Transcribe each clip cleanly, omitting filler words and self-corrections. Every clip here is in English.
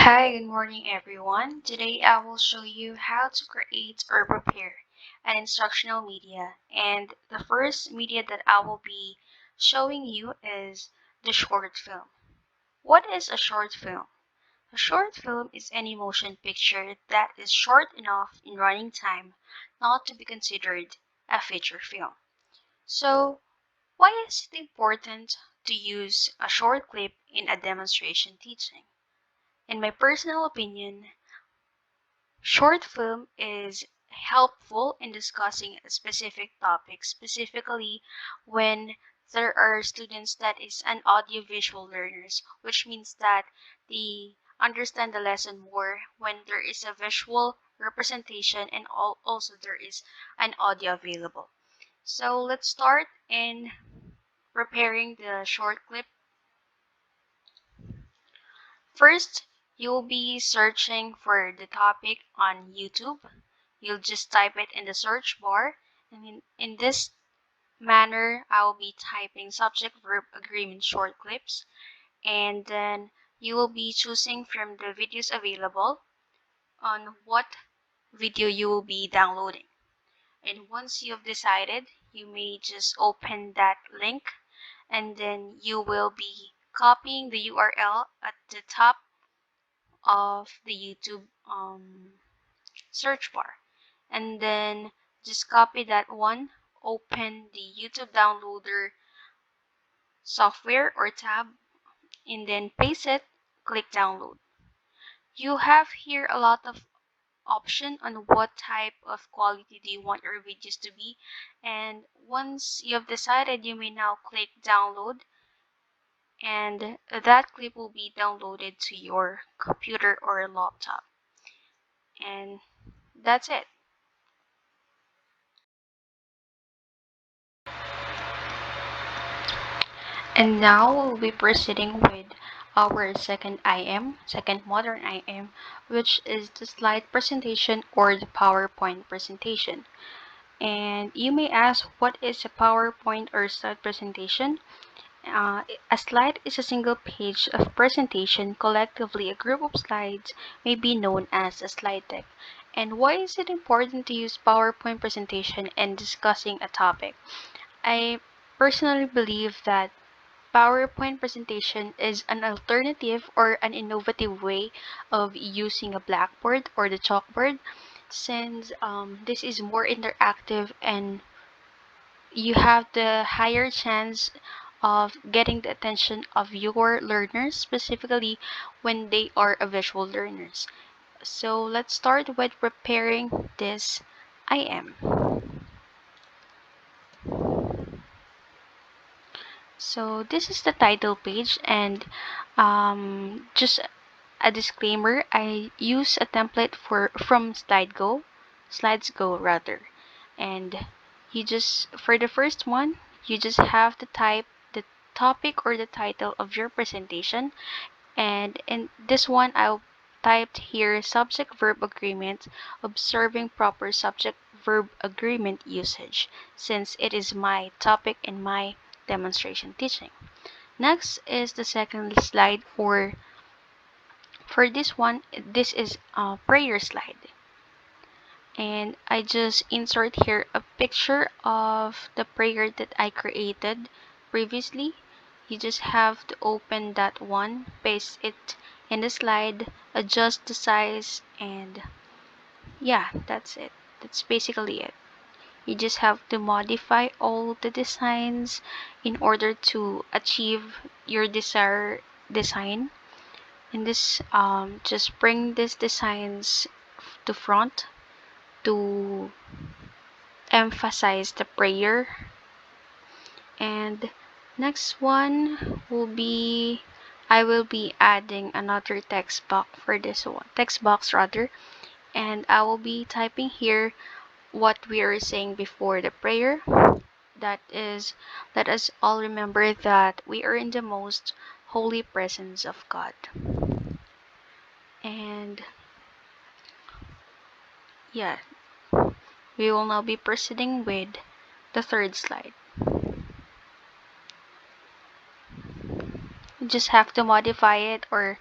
Hi, good morning everyone. Today I will show you how to create or prepare an instructional media. And the first media that I will be showing you is the short film. What is a short film? A short film is any motion picture that is short enough in running time not to be considered a feature film. So, why is it important to use a short clip in a demonstration teaching? In my personal opinion, short film is helpful in discussing a specific topic, specifically when there are students that is an audiovisual learners, which means that they understand the lesson more when there is a visual representation and also there is an audio available. So let's start in preparing the short clip. First, you'll be searching for the topic on YouTube. You'll just type it in the search bar. And in this manner, I'll be typing subject verb agreement short clips. And then you will be choosing from the videos available on what video you will be downloading. And once you've decided, you may just open that link and then you will be copying the URL at the top of the YouTube search bar, and then just copy that one, open the YouTube downloader software or tab, and then paste it, click download. You have here a lot of option on what type of quality do you want your videos to be, and once you have decided, you may now click download, and that clip will be downloaded to your computer or laptop, and that's it. And now we'll be proceeding with our second IM, second modern IM, which is the slide presentation or the PowerPoint presentation. And you may ask, what is a PowerPoint or slide presentation? A slide is a single page of presentation. Collectively, a group of slides may be known as a slide deck. And why is it important to use PowerPoint presentation in discussing a topic? I personally believe that PowerPoint presentation is an alternative or an innovative way of using a blackboard or the chalkboard, since this is more interactive and you have the higher chance of getting the attention of your learners, specifically when they are a visual learners. So let's start with preparing this IM. So this is the title page, and just a disclaimer, I use a template from SlidesGo rather. And you just, for the first one, you just have to type the topic or the title of your presentation. And in this one, I'll typed here subject verb agreement, observing proper subject verb agreement usage, since it is my topic in my demonstration teaching. Next is the second slide, or for this one, this is a prayer slide. And I just insert here a picture of the prayer that I created previously. You just have to open that one, paste it in the slide, adjust the size, and yeah, that's it. That's basically it. You just have to modify all the designs in order to achieve your desired design. In this, just bring these designs to front to emphasize the prayer. And next one will be, I will be adding another text box for this one, text box rather, and I will be typing here what we are saying before the prayer. That is, let us all remember that we are in the most holy presence of God. And yeah, we will now be proceeding with the third slide. You just have to modify it or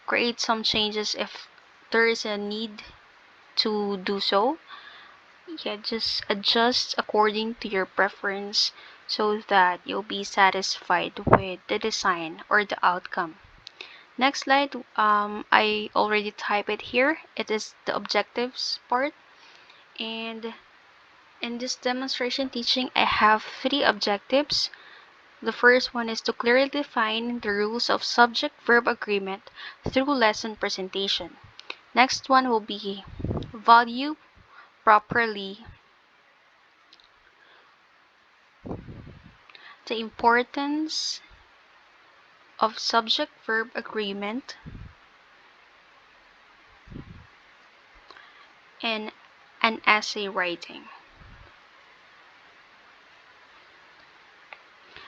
create some changes if there is a need to do so. Yeah, just adjust according to your preference so that you'll be satisfied with the design or the outcome. Next slide, I already type it here. It is the objectives part. And in this demonstration teaching, I have 3 objectives. The first one is to clearly define the rules of subject-verb agreement through lesson presentation. Next one will be value properly the importance of subject-verb agreement in an essay writing.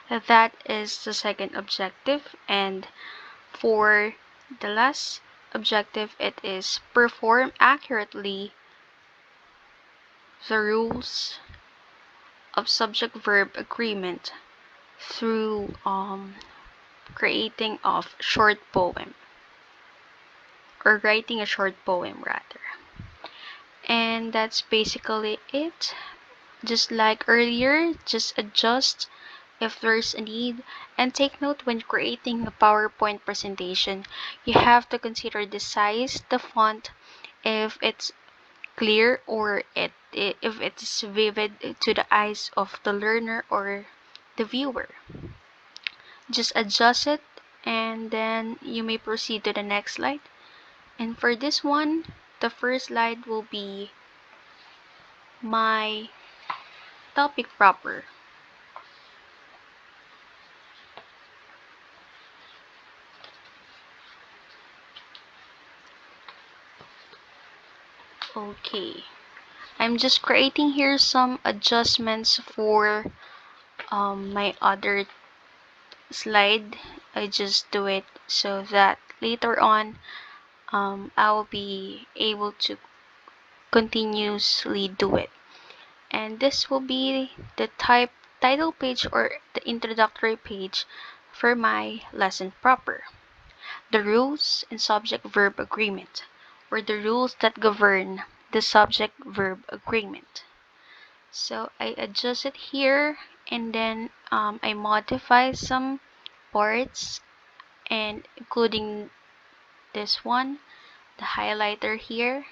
That is the second objective, and for the last objective, it is perform accurately the rules of subject-verb agreement through creating of short poem or writing a short poem rather. And that's basically it. Just like earlier, just adjust if there's a need, and take note when creating a PowerPoint presentation, you have to consider the size, the font, if it's clear or if it's vivid to the eyes of the learner or the viewer. Just adjust it and then you may proceed to the next slide. And for this one, the first slide will be my topic proper. Okay, I'm just creating here some adjustments for my other slide. I just do it so that later on I will be able to continuously do it. And this will be the title page or the introductory page for my lesson proper. The rules in subject-verb agreement, or the rules that govern the subject-verb agreement. So I adjust it here and then I modify some parts and including this one, the highlighter here,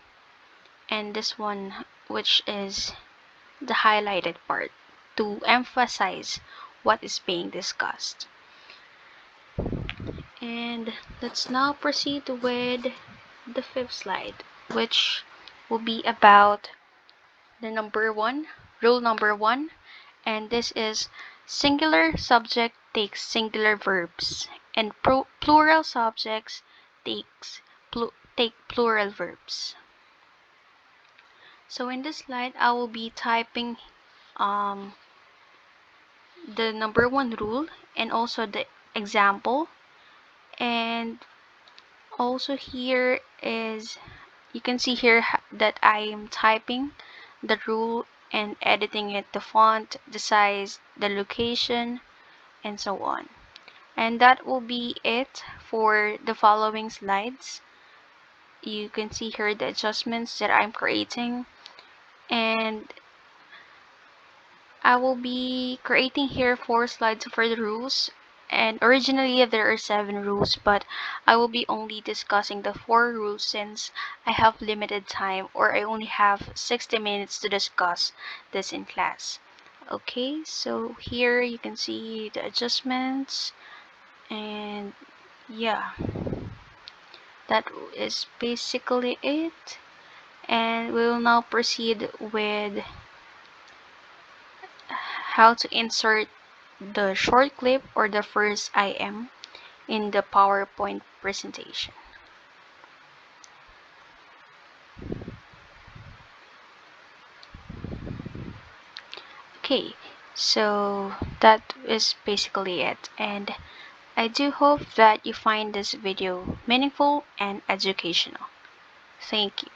and this one which is the highlighted part to emphasize what is being discussed. And let's now proceed with the fifth slide, which will be about the rule number one, and this is singular subject takes singular verbs, and plural subjects take plural verbs. So in this slide, I will be typing the number one rule and also the example, and also here is you can see here that I am typing the rule and editing it, the font, the size, the location, and so on. And that will be it for the following slides. You can see here the adjustments that I'm creating, and I will be creating here 4 slides for the rules. And originally there are 7 rules, but I will be only discussing the 4 rules since I have limited time, or I only have 60 minutes to discuss this in class. Okay, so here you can see the adjustments, and yeah, that is basically it. And we will now proceed with how to insert the short clip or the first IM in the PowerPoint presentation. Okay, so that is basically it, and I do hope that you find this video meaningful and educational. Thank you.